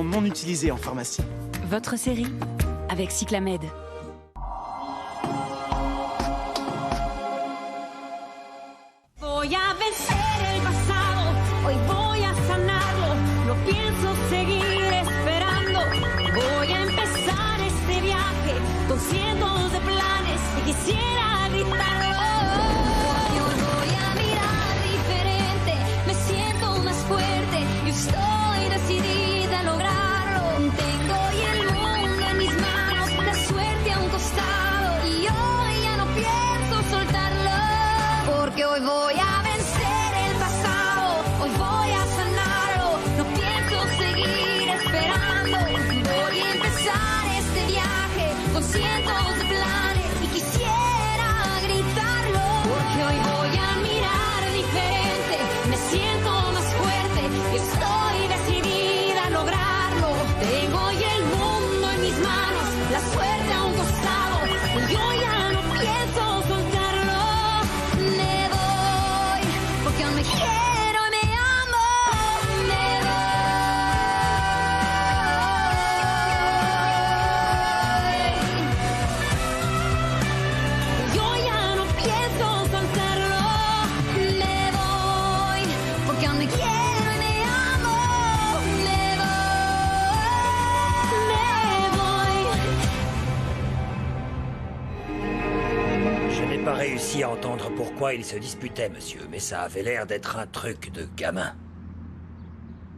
non utilisés en pharmacie. Votre série avec Cyclamed. Voy a vencer el pasado, hoy voy a sanarlo, no pienso seguir esperando. Voy a empezar este viaje con cientos de planes y quisiera gritarlo. Porque hoy voy a mirar diferente, me siento más fuerte y estoy decidida a lograrlo. Tengo hoy el mundo en mis manos, la suerte a un costado y hoy ya no pienso soltarlo. Porque hoy voy a vencer el pasado, hoy voy a sanarlo, no pienso seguir esperando. Voy a empezar este viaje con cientos de planes y quisiera gritarlo. Porque hoy voy a mirar diferente, me siento más fuerte y estoy decidida a lograrlo. Tengo hoy el mundo en mis manos, la suerte a un costado y yo ya no pienso soltarlo. Me voy, porque aún me quiero y me amo. Me voy, yo ya no pienso soltarlo. Me voy, porque aún me quiero y me amo. Me voy. Je n'ai pas réussi à entendre pourquoi ils se disputaient, monsieur, mais ça avait l'air d'être un truc de gamin.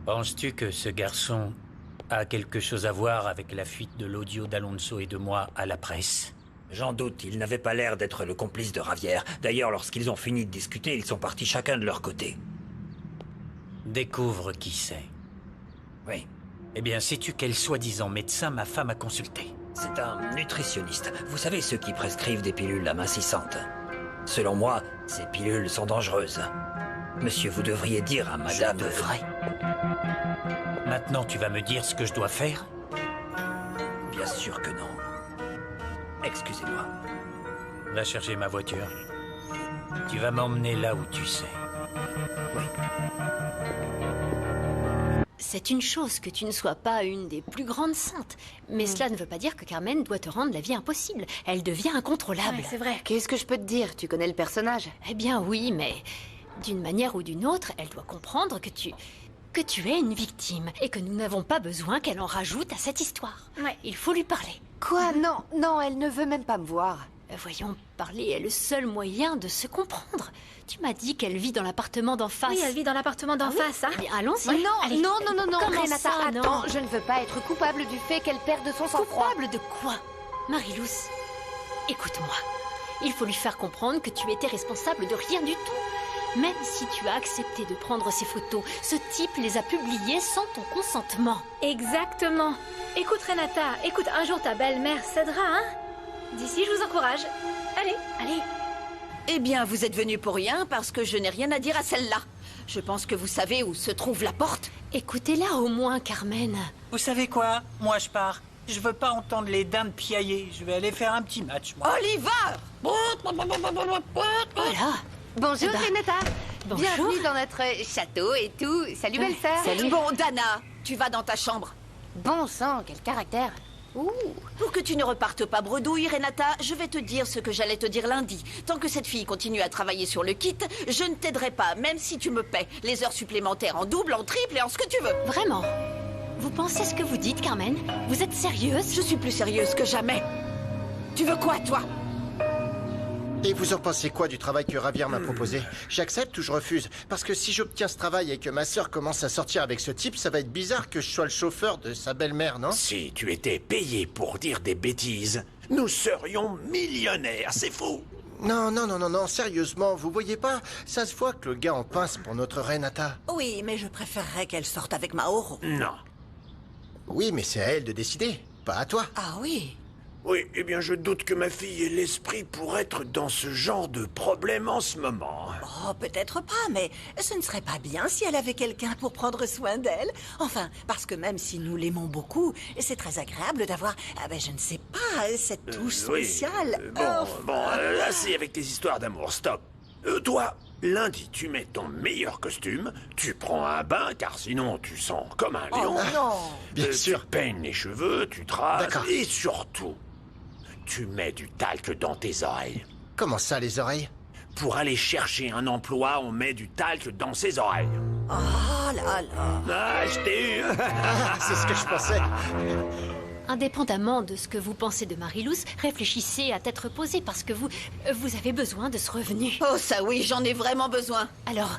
Penses-tu que ce garçon a quelque chose à voir avec la fuite de l'audio d'Alonso et de moi à la presse? J'en doute, il n'avait pas l'air d'être le complice de Ravière. D'ailleurs, lorsqu'ils ont fini de discuter, ils sont partis chacun de leur côté. Découvre qui c'est. Oui, Eh bien, sais-tu quel soi-disant médecin ma femme a consulté? c'est un nutritionniste. Vous savez, ceux qui prescrivent des pilules amincissantes. Selon moi, ces pilules sont dangereuses. Monsieur, vous devriez dire à madame... Je devrais. Maintenant, tu vas me dire ce que je dois faire? Bien sûr que non. Excusez-moi. Va chercher ma voiture. Tu vas m'emmener là où tu sais. Oui. C'est une chose que tu ne sois pas une des plus grandes saintes. Mais cela ne veut pas dire que Carmen doit te rendre la vie impossible. Elle devient incontrôlable. C'est vrai. Qu'est-ce que je peux te dire? Tu connais le personnage. Eh bien oui, mais d'une manière ou d'une autre, elle doit comprendre que tu es une victime et que nous n'avons pas besoin qu'elle en rajoute à cette histoire. Ouais. Il faut lui parler. Quoi? Non, non, elle ne veut même pas me voir. Voyons, parler est le seul moyen de se comprendre. Tu m'as dit qu'elle vit dans l'appartement d'en face. Oui, elle vit dans l'appartement d'en face, hein. Eh bien, allons-y. Non, Allez. non, non, non, non, Comment Renata, ça, non? attends, je ne veux pas être coupable du fait qu'elle perde son sang-froid. Coupable de quoi? Marie-Luce, écoute-moi. Il faut lui faire comprendre que tu étais responsable de rien du tout. Même si tu as accepté de prendre ces photos, ce type les a publiées sans ton consentement. Exactement. Écoute, Renata, écoute, un jour ta belle-mère cédera, hein. D'ici, je vous encourage. Allez, allez. Eh bien, vous êtes venu pour rien parce que je n'ai rien à dire à celle-là. Je pense que vous savez où se trouve la porte. Écoutez-la au moins, Carmen. Vous savez quoi? Moi, je pars. Je veux pas entendre les dindes piailler. Je vais aller faire un petit match, moi. Oliver! Voilà. Bonjour, Eh ben, Renata. bonjour. Bienvenue dans notre château et tout. Salut, belle sœur. Salut. Bon, Dana, tu vas dans ta chambre. Bon sang, quel caractère. Ouh. Pour que tu ne repartes pas bredouille, Renata, je vais te dire ce que j'allais te dire lundi. Tant que cette fille continue à travailler sur le kit, je ne t'aiderai pas, même si tu me paies les heures supplémentaires en double, en triple et en ce que tu veux. Vraiment? Vous pensez ce que vous dites, Carmen? Vous êtes sérieuse? Je suis plus sérieuse que jamais. Tu veux quoi, toi? Et vous en pensez quoi du travail que Ravière m'a proposé? J'accepte ou je refuse? Parce que si j'obtiens ce travail et que ma sœur commence à sortir avec ce type, ça va être bizarre que je sois le chauffeur de sa belle-mère, non? Si tu étais payé pour dire des bêtises, nous serions millionnaires, c'est fou. Non, non, non, non, non, sérieusement, vous voyez pas? Ça se voit que le gars en pince pour notre Renata. Oui, mais je préférerais qu'elle sorte avec Mauro. Non. Oui, mais c'est à elle de décider, pas à toi. Ah oui? Oui, eh bien je doute que ma fille ait l'esprit pour être dans ce genre de problème en ce moment. Oh, peut-être pas, mais ce ne serait pas bien si elle avait quelqu'un pour prendre soin d'elle. Enfin, parce que même si nous l'aimons beaucoup, c'est très agréable d'avoir, je ne sais pas, cette touche Oui, spéciale. Bon, assez avec tes histoires d'amour, stop. Toi, Lundi, tu mets ton meilleur costume, tu prends un bain, car sinon tu sens comme un lion. Bien sûr. Tu peignes les cheveux, tu traces, D'accord. et surtout, tu mets du talc dans tes oreilles. Comment ça, les oreilles? Pour aller chercher un emploi, on met du talc dans ses oreilles. Oh là là. Ah, je t'ai eu. C'est ce que je pensais. Indépendamment de ce que vous pensez de Marie-Luce, réfléchissez à tête reposée parce que vous avez besoin de ce revenu. Oh ça oui, j'en ai vraiment besoin. Alors,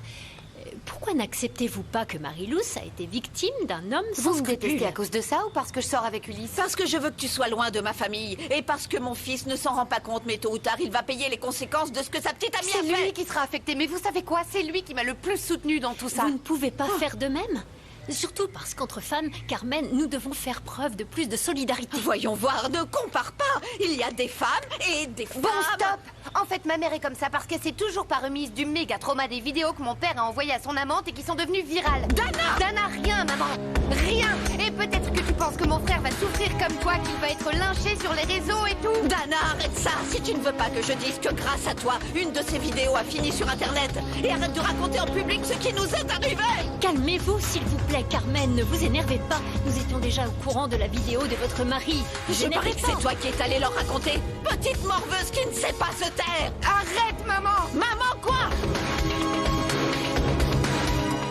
pourquoi n'acceptez-vous pas que Marie-Luce a été victime d'un homme sans Vous me scrupules? détestez à cause de ça ou parce que je sors avec Ulysse? Parce que je veux que tu sois loin de ma famille. Et parce que mon fils ne s'en rend pas compte, mais tôt ou tard, il va payer les conséquences de ce que sa petite amie C'est a lui fait. qui sera affecté, mais vous savez quoi? C'est lui qui m'a le plus soutenu dans tout ça. Vous ne pouvez pas faire de même. Surtout parce qu'entre femmes, Carmen, nous devons faire preuve de plus de solidarité. Voyons voir, ne compare pas. Il y a des femmes et des femmes. Bon, stop! En fait, ma mère est comme ça parce qu'elle s'est toujours pas remise du méga trauma des vidéos que mon père a envoyées à son amante et qui sont devenues virales. Dana! Dana, rien, maman! Rien! Et peut-être que tu penses que mon frère va souffrir comme toi, qu'il va être lynché sur les réseaux et tout! Dana, arrête ça. Si tu ne veux pas que je dise que grâce à toi, une de ces vidéos a fini sur Internet. Et arrête de raconter en public ce qui nous est arrivé. Calmez-vous, s'il vous plaît, Carmen, ne vous énervez pas. Nous étions déjà au courant de la vidéo de votre mari. Je parie que c'est toi qui es allé leur raconter. Petite morveuse qui ne sait pas se taire. Arrête, maman! Maman, quoi?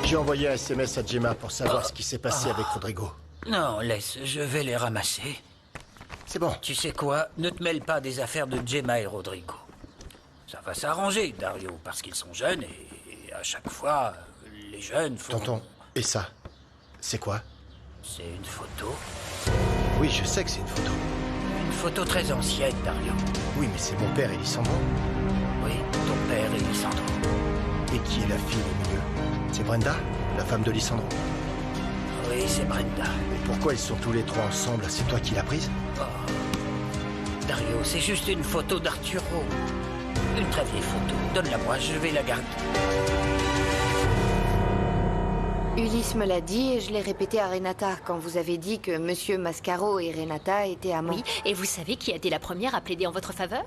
J'ai envoyé un SMS à Gemma pour savoir ce qui s'est passé avec Rodrigo. Non, laisse, je vais les ramasser. C'est bon. Tu sais quoi? Ne te mêle pas des affaires de Gemma et Rodrigo. Ça va s'arranger, Dario, parce qu'ils sont jeunes et à chaque fois, les jeunes font... Tonton, et ça? C'est quoi? C'est une photo. Oui, je sais que c'est une photo. Une photo très ancienne, Dario. Oui, mais c'est mon père et Lissandro. Oui, ton père et Lissandro. Et qui est la fille au milieu? C'est Brenda, la femme de Lissandro. Oui, c'est Brenda. Et pourquoi ils sont tous les trois ensemble? C'est toi qui l'as prise? Dario, c'est juste une photo d'Arturo. Une très vieille photo. Donne-la-moi, je vais la garder. Ulysse me l'a dit et je l'ai répété à Renata quand vous avez dit que Monsieur Mascaro et Renata étaient amants. Oui, et vous savez qui a été la première à plaider en votre faveur?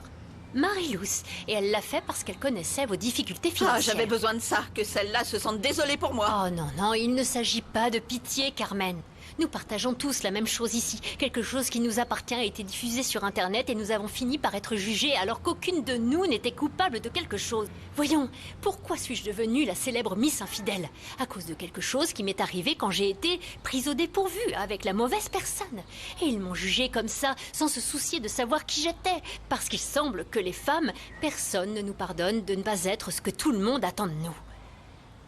Marie-Luce. Et elle l'a fait parce qu'elle connaissait vos difficultés Ah, financières. j'avais besoin de ça. Que celle-là se sente désolée pour moi. Oh non, non, il ne s'agit pas de pitié, Carmen. Nous partageons tous la même chose ici. Quelque chose qui nous appartient a été diffusé sur Internet et nous avons fini par être jugés alors qu'aucune de nous n'était coupable de quelque chose. Voyons, pourquoi suis-je devenue la célèbre Miss Infidèle? À cause de quelque chose qui m'est arrivé quand j'ai été prise au dépourvu avec la mauvaise personne. Et ils m'ont jugée comme ça, sans se soucier de savoir qui j'étais. Parce qu'il semble que les femmes, personne ne nous pardonne de ne pas être ce que tout le monde attend de nous.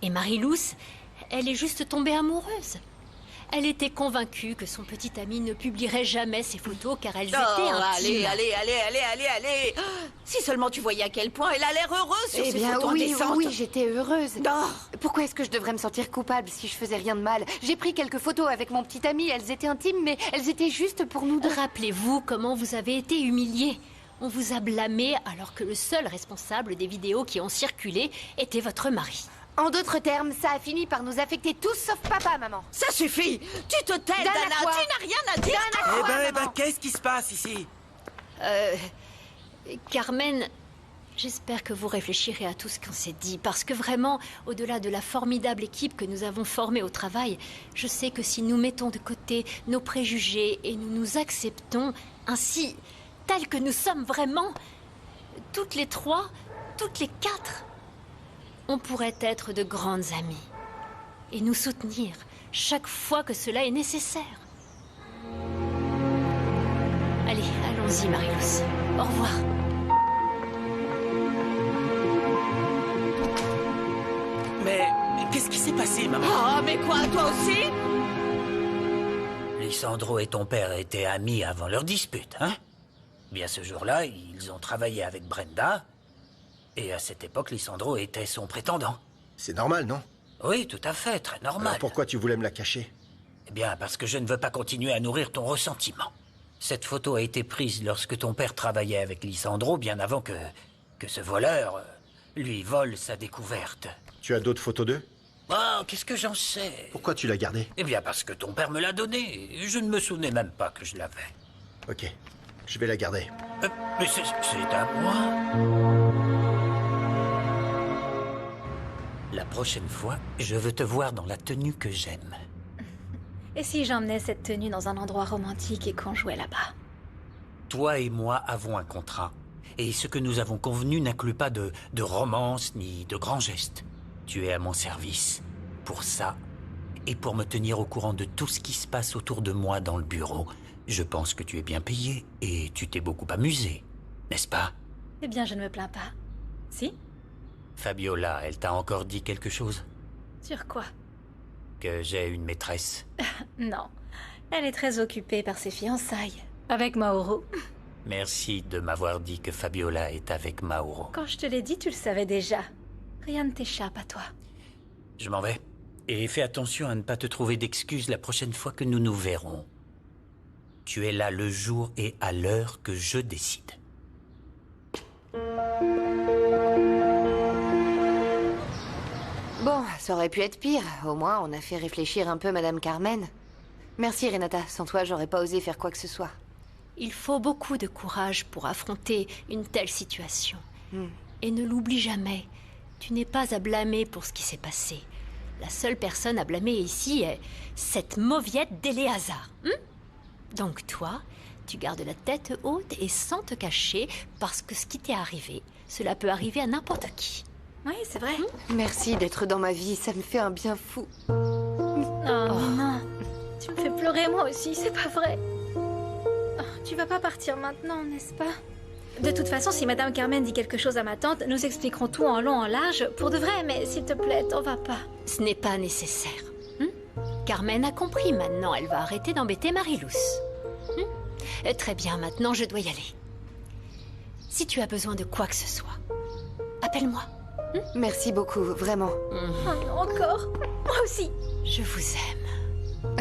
Et Marie-Luce, elle est juste tombée amoureuse. Elle était convaincue que son petit ami ne publierait jamais ses photos car elles étaient intimes. Allez. Si seulement tu voyais à quel point elle a l'air heureuse sur Eh ses bien photos oui, indécentes. oui, j'étais heureuse. Oh. Pourquoi est-ce que je devrais me sentir coupable si je faisais rien de mal? J'ai pris quelques photos avec mon petit ami, elles étaient intimes, mais elles étaient juste pour nous deux. Rappelez-vous comment vous avez été humiliés. On vous a blâmé alors que le seul responsable des vidéos qui ont circulé était votre mari. En d'autres termes, ça a fini par nous affecter tous sauf papa, maman. Ça suffit. Tu te tais, Dana, Dana. quoi? Tu n'as rien à dire. Dana, quoi, maman? Qu'est-ce qui se passe ici? Carmen, j'espère que vous réfléchirez à tout ce qu'on s'est dit, parce que vraiment, au-delà de la formidable équipe que nous avons formée au travail, je sais que si nous mettons de côté nos préjugés et nous nous acceptons ainsi, tels que nous sommes vraiment, toutes les trois, toutes les quatre, on pourrait être de grandes amies et nous soutenir chaque fois que cela est nécessaire. Allez, allons-y, Marie-Luce. Au revoir. Mais qu'est-ce qui s'est passé, maman? Oh, mais quoi, toi aussi? Lissandro et ton père étaient amis avant leur dispute, hein? Bien ce jour-là, ils ont travaillé avec Brenda. Et à cette époque, Lissandro était son prétendant. C'est normal, non? Oui, tout à fait, très normal. Alors pourquoi tu voulais me la cacher? Eh bien, parce que je ne veux pas continuer à nourrir ton ressentiment. Cette photo a été prise lorsque ton père travaillait avec Lissandro, bien avant que ce voleur lui vole sa découverte. Tu as d'autres photos d'eux? Oh, qu'est-ce que j'en sais? Pourquoi tu l'as gardée? Eh bien, parce que ton père me l'a donnée. Je ne me souvenais même pas que je l'avais. Ok, je vais la garder. Mais c'est à moi. La prochaine fois, je veux te voir dans la tenue que j'aime. Et si j'emmenais cette tenue dans un endroit romantique et qu'on jouait là-bas? Toi et moi avons un contrat. Et ce que nous avons convenu n'inclut pas de romance ni de grands gestes. Tu es à mon service. Pour ça, et pour me tenir au courant de tout ce qui se passe autour de moi dans le bureau. Je pense que tu es bien payé et tu t'es beaucoup amusé, n'est-ce pas? Eh bien, je ne me plains pas. Si? Fabiola, elle t'a encore dit quelque chose? Sur quoi? Que j'ai une maîtresse. Non. Elle est très occupée par ses fiançailles. Avec Mauro. Merci de m'avoir dit que Fabiola est avec Mauro. Quand je te l'ai dit, tu le savais déjà. Rien ne t'échappe à toi. Je m'en vais. Et fais attention à ne pas te trouver d'excuses la prochaine fois que nous nous verrons. Tu es là le jour et à l'heure que je décide. Bon, ça aurait pu être pire. Au moins, on a fait réfléchir un peu Madame Carmen. Merci Renata, sans toi, j'aurais pas osé faire quoi que ce soit. Il faut beaucoup de courage pour affronter une telle situation. Et ne l'oublie jamais, tu n'es pas à blâmer pour ce qui s'est passé. La seule personne à blâmer ici est cette mauviette d'Éléazar. Donc toi, tu gardes la tête haute et sans te cacher, parce que ce qui t'est arrivé, cela peut arriver à n'importe qui. Oui, c'est vrai. Merci d'être dans ma vie, ça me fait un bien fou. Oh non, tu me fais pleurer moi aussi, c'est pas vrai. Oh, tu vas pas partir maintenant, n'est-ce pas? De toute façon, si Madame Carmen dit quelque chose à ma tante, nous expliquerons tout en long, en large, pour de vrai, mais s'il te plaît, t'en vas pas. Ce n'est pas nécessaire. Carmen a compris, maintenant elle va arrêter d'embêter Marilous. Très bien, maintenant je dois y aller. Si tu as besoin de quoi que ce soit, appelle-moi. Merci beaucoup, vraiment. Oh non, encore? Moi aussi. Je vous aime.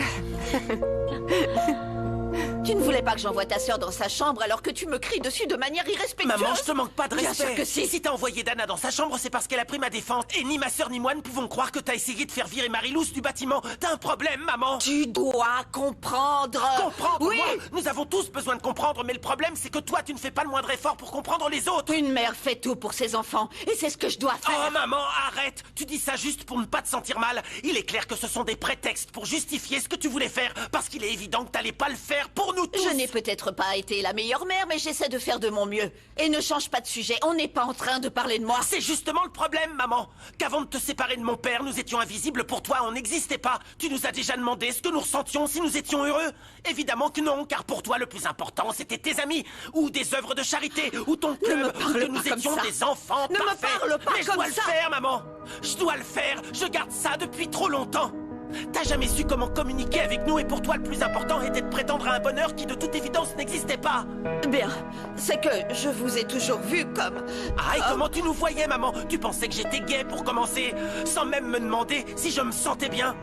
Tu ne voulais pas que j'envoie ta sœur dans sa chambre alors que tu me cries dessus de manière irrespectueuse? Maman, je te manque pas de Bien respect. sûr que si. Si t'as envoyé Dana dans sa chambre, c'est parce qu'elle a pris ma défense. Et ni ma sœur ni moi ne pouvons croire que t'as essayé de faire virer Marilous du bâtiment. T'as un problème, maman. Tu dois comprendre. Comprendre, Oui. moi. Nous avons tous besoin de comprendre, mais le problème, c'est que toi, tu ne fais pas le moindre effort pour comprendre les autres. Une mère fait tout pour ses enfants, et c'est ce que je dois faire. Oh, maman, arrête. Tu dis ça juste pour ne pas te sentir mal. Il est clair que ce sont des prétextes pour justifier ce que tu voulais faire, parce qu'il est évident que t'allais pas le faire pour nous tous. Je n'ai peut-être pas été la meilleure mère, mais j'essaie de faire de mon mieux. Et ne change pas de sujet, on n'est pas en train de parler de moi. C'est justement le problème, maman. Qu'avant de te séparer de mon père, nous étions invisibles pour toi, on n'existait pas. Tu nous as déjà demandé ce que nous ressentions si nous étions heureux. Évidemment que non, car pour toi, le plus important, c'était tes amis, ou des œuvres de charité, ou ton club, ou que nous étions des enfants Ne me parfaits. parle pas Mais je comme dois le ça. faire, maman. Je dois le faire. Je garde ça depuis trop longtemps. T'as jamais su comment communiquer avec nous et pour toi le plus important était de prétendre à un bonheur qui de toute évidence n'existait pas. Bien, c'est que je vous ai toujours vu comme... Ah, et comment tu nous voyais, maman? Tu pensais que j'étais gay pour commencer, sans même me demander si je me sentais bien?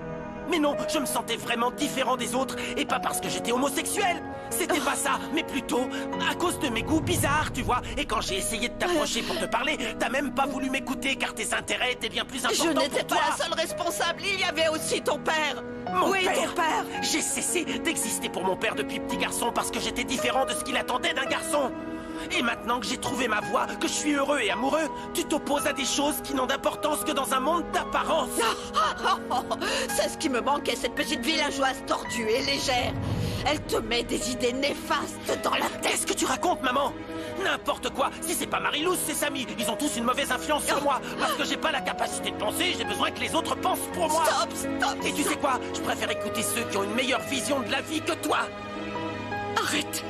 Mais non, je me sentais vraiment différent des autres, et pas parce que j'étais homosexuel. C'était pas ça, mais plutôt à cause de mes goûts bizarres, tu vois. Et quand j'ai essayé de t'approcher pour te parler, t'as même pas voulu m'écouter car tes intérêts étaient bien plus importants Je pour n'étais toi. pas la seule responsable, il y avait aussi ton père. Mon oui, père. ton père. J'ai cessé d'exister pour mon père depuis petit garçon parce que j'étais différent de ce qu'il attendait d'un garçon. Et maintenant que j'ai trouvé ma voie, que je suis heureux et amoureux, tu t'opposes à des choses qui n'ont d'importance que dans un monde d'apparence. C'est ce qui me manquait, cette petite villageoise tordue et légère. Elle te met des idées néfastes dans la tête. Qu'est-ce que tu racontes, maman? N'importe quoi. Si c'est pas Marilous, c'est Samy. Ils ont tous une mauvaise influence sur moi. Parce que j'ai pas la capacité de penser, j'ai besoin que les autres pensent pour moi. Stop. Et tu sais quoi? Je préfère écouter ceux qui ont une meilleure vision de la vie que toi. Arrête.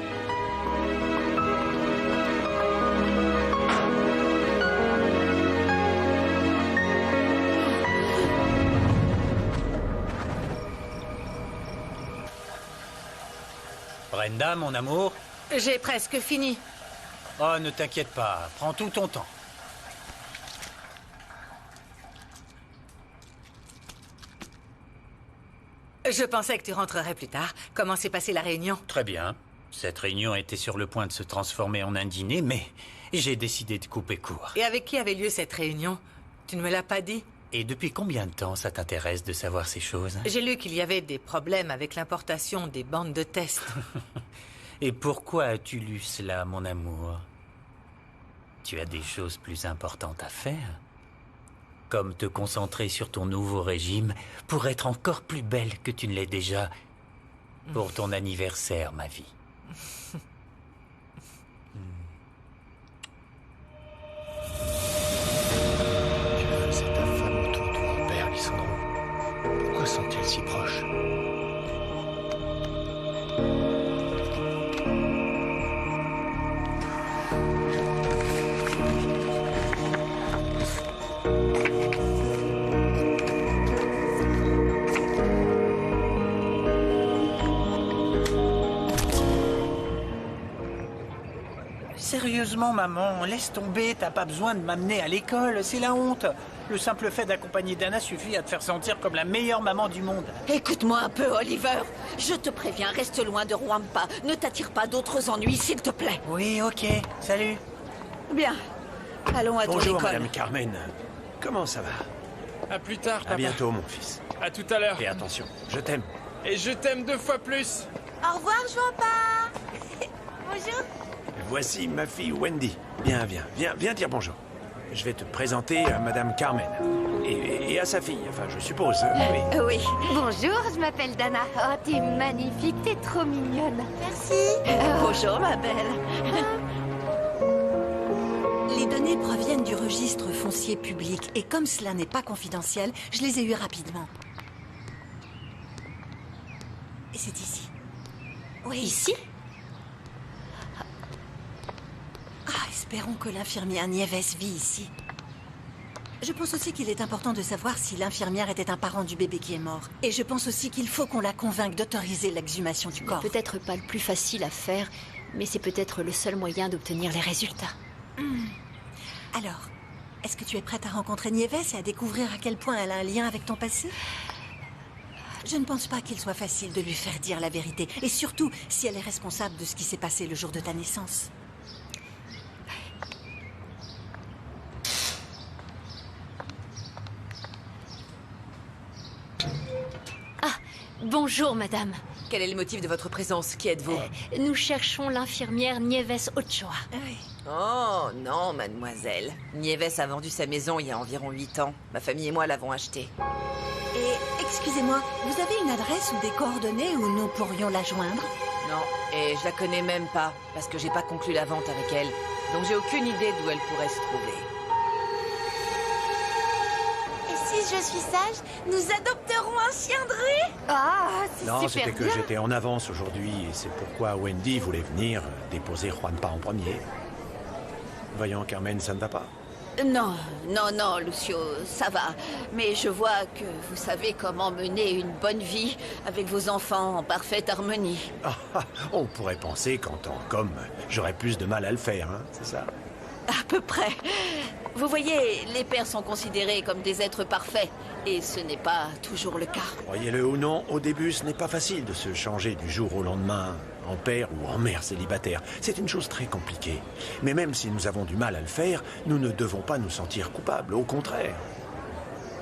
Brenda, mon amour? J'ai presque fini. Oh, ne t'inquiète pas, prends tout ton temps. Je pensais que tu rentrerais plus tard. Comment s'est passée la réunion? Très bien. Cette réunion était sur le point de se transformer en un dîner, mais j'ai décidé de couper court. Et avec qui avait lieu cette réunion? Tu ne me l'as pas dit? Et depuis combien de temps ça t'intéresse de savoir ces choses? J'ai lu qu'il y avait des problèmes avec l'importation des bandes de test. Et pourquoi as-tu lu cela, mon amour? Tu as des choses plus importantes à faire? Comme te concentrer sur ton nouveau régime pour être encore plus belle que tu ne l'es déjà pour ton anniversaire, ma vie. Que faisait ta femme autour de mon père, Lisandro? Pourquoi sont-ils si proches? Sérieusement, maman, laisse tomber, t'as pas besoin de m'amener à l'école, c'est la honte. Le simple fait d'accompagner Dana suffit à te faire sentir comme la meilleure maman du monde. Écoute-moi un peu, Oliver. Je te préviens, reste loin de Rwampa. Ne t'attire pas d'autres ennuis, s'il te plaît. Oui, ok, salut. Bien, allons à ton Bonjour, école. Madame Carmen. Comment ça va? À plus tard, papa. À bientôt, mon fils. À tout à l'heure. Et attention, je t'aime. Et je t'aime 2 fois plus. Au revoir, Rwampa. Bonjour. Voici ma fille Wendy. Viens dire bonjour. Je vais te présenter à Madame Carmen. Et à sa fille, enfin, je suppose. Oui. Oui. Bonjour, je m'appelle Dana. Oh, t'es magnifique, t'es trop mignonne. Merci. Bonjour, ma belle. Les données proviennent du registre foncier public et comme cela n'est pas confidentiel, je les ai eues rapidement. Et c'est ici. Oui. Ici? Ah, espérons que l'infirmière Nieves vit ici. Je pense aussi qu'il est important de savoir si l'infirmière était un parent du bébé qui est mort. Et je pense aussi qu'il faut qu'on la convainque d'autoriser l'exhumation du corps. Peut-être pas le plus facile à faire, mais c'est peut-être le seul moyen d'obtenir les résultats. Alors, est-ce que tu es prête à rencontrer Nieves et à découvrir à quel point elle a un lien avec ton passé? Je ne pense pas qu'il soit facile de lui faire dire la vérité. Et surtout, si elle est responsable de ce qui s'est passé le jour de ta naissance. Bonjour, madame. Quel est le motif de votre présence? Qui êtes-vous? Nous cherchons l'infirmière Nieves Ochoa. Oh, non, mademoiselle. Nieves a vendu sa maison il y a environ 8 ans. Ma famille et moi l'avons achetée. Et, excusez-moi, vous avez une adresse ou des coordonnées où nous pourrions la joindre? Non, et je la connais même pas, parce que j'ai pas conclu la vente avec elle. Donc j'ai aucune idée d'où elle pourrait se trouver. Si je suis sage, nous adopterons un chien de rue. Ah, c'est Non, super c'était que bien. j'étais en avance aujourd'hui et c'est pourquoi Wendy voulait venir déposer Juanpa en premier. Voyons, Carmen, ça ne va pas? Non, Lucio, ça va. Mais je vois que vous savez comment mener une bonne vie avec vos enfants en parfaite harmonie. On pourrait penser qu'en tant qu'homme, j'aurais plus de mal à le faire, hein, c'est ça? À peu près. Vous voyez, les pères sont considérés comme des êtres parfaits. Et ce n'est pas toujours le cas. Croyez-le ou non, au début, ce n'est pas facile de se changer du jour au lendemain, en père ou en mère célibataire. C'est une chose très compliquée. Mais même si nous avons du mal à le faire, nous ne devons pas nous sentir coupables, au contraire.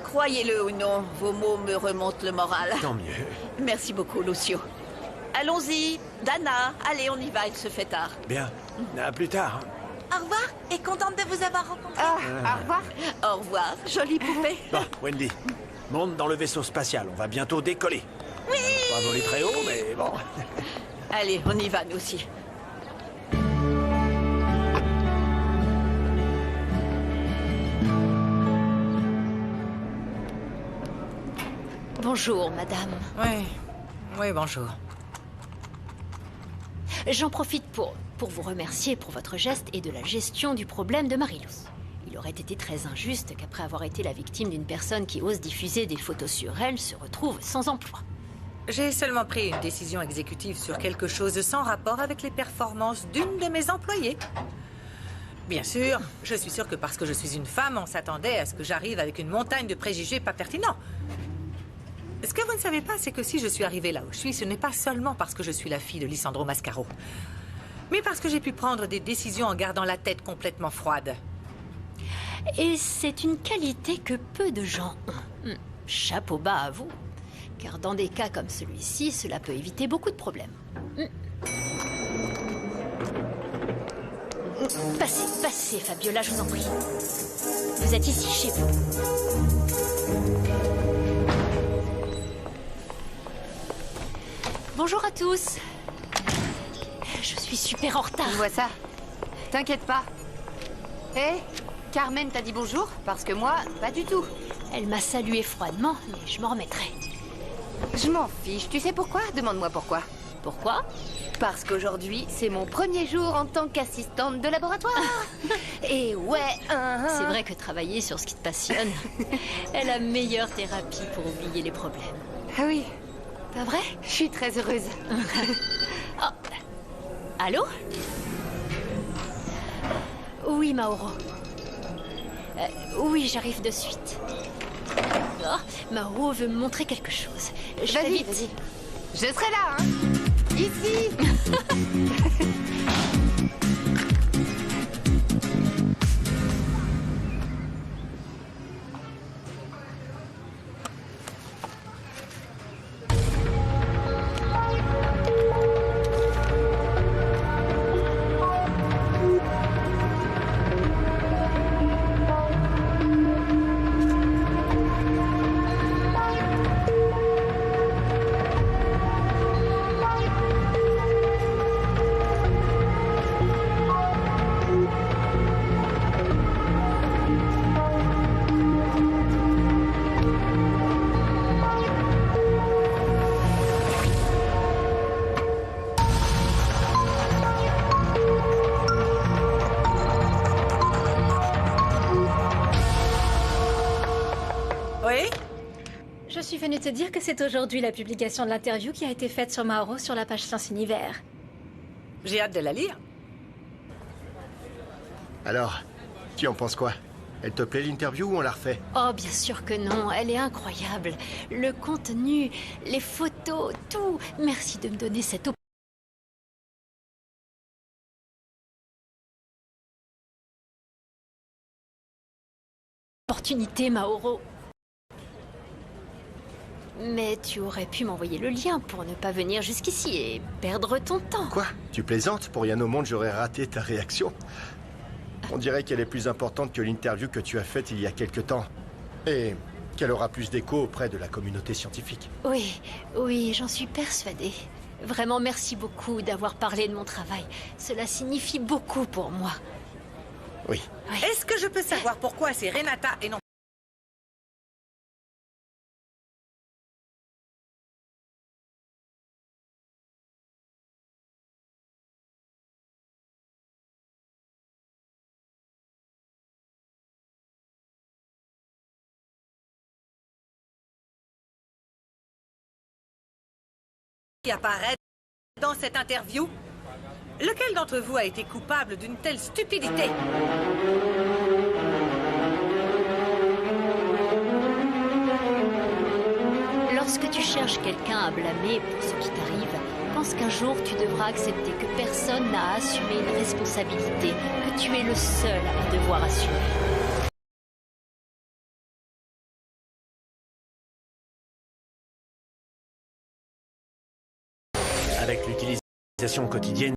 Croyez-le ou non, vos mots me remontent le moral. Tant mieux. Merci beaucoup, Lucio. Allons-y, Dana, allez, on y va, il se fait tard. Bien, à plus tard. Au revoir, et contente de vous avoir rencontré. Au revoir. Au revoir, jolie poupée. Bon, Wendy, monte dans le vaisseau spatial, on va bientôt décoller. Oui. Pas voler très haut, mais bon. Allez, on y va, nous aussi. Bonjour, madame. Oui, bonjour. J'en profite pour vous remercier pour votre geste et de la gestion du problème de Marilous. Il aurait été très injuste qu'après avoir été la victime d'une personne qui ose diffuser des photos sur elle, se retrouve sans emploi. J'ai seulement pris une décision exécutive sur quelque chose sans rapport avec les performances d'une de mes employées. Bien sûr, je suis sûre que parce que je suis une femme, on s'attendait à ce que j'arrive avec une montagne de préjugés pas pertinents. Ce que vous ne savez pas, c'est que si je suis arrivée là où je suis, ce n'est pas seulement parce que je suis la fille de Lisandro Mascaro, mais parce que j'ai pu prendre des décisions en gardant la tête complètement froide. Et c'est une qualité que peu de gens ont. Chapeau bas à vous. Car dans des cas comme celui-ci, cela peut éviter beaucoup de problèmes. Passez, Fabiola, je vous en prie. Vous êtes ici chez vous. Bonjour à tous. Je suis super en retard. Je vois ça. T'inquiète pas. Hé, Carmen t'a dit bonjour? Parce que moi, pas du tout. Elle m'a salué froidement, mais je m'en remettrai. Je m'en fiche. Tu sais pourquoi? Demande-moi pourquoi. Pourquoi? Parce qu'aujourd'hui, c'est mon premier jour en tant qu'assistante de laboratoire. Et ouais, C'est vrai que travailler sur ce qui te passionne est la meilleure thérapie pour oublier les problèmes. Ah oui. Pas vrai? Je suis très heureuse. Oh. Allô? Oui, Mauro. Oui, j'arrive de suite. Oh, Mauro veut me montrer quelque chose. Vas-y, vas-y. Je serai là, hein. Ici. Oui? Je suis venue te dire que c'est aujourd'hui la publication de l'interview qui a été faite sur Mauro sur la page Science Univers. J'ai hâte de la lire. Alors, tu en penses quoi? Elle te plaît l'interview ou on la refait? Oh, bien sûr que non, elle est incroyable. Le contenu, les photos, tout. Merci de me donner cette opportunité, Mauro. Mais tu aurais pu m'envoyer le lien pour ne pas venir jusqu'ici et perdre ton temps. Quoi? Tu plaisantes? Pour rien au monde, j'aurais raté ta réaction. On dirait qu'elle est plus importante que l'interview que tu as faite il y a quelque temps. Et qu'elle aura plus d'écho auprès de la communauté scientifique. Oui, oui, j'en suis persuadée. Vraiment, merci beaucoup d'avoir parlé de mon travail. Cela signifie beaucoup pour moi. Oui. Est-ce que je peux savoir pourquoi c'est Renata et non... qui apparaît dans cette interview? Lequel d'entre vous a été coupable d'une telle stupidité? Lorsque tu cherches quelqu'un à blâmer pour ce qui t'arrive, pense qu'un jour tu devras accepter que personne n'a à assumer une responsabilité que tu es le seul à devoir assumer. Avec l'utilisation quotidienne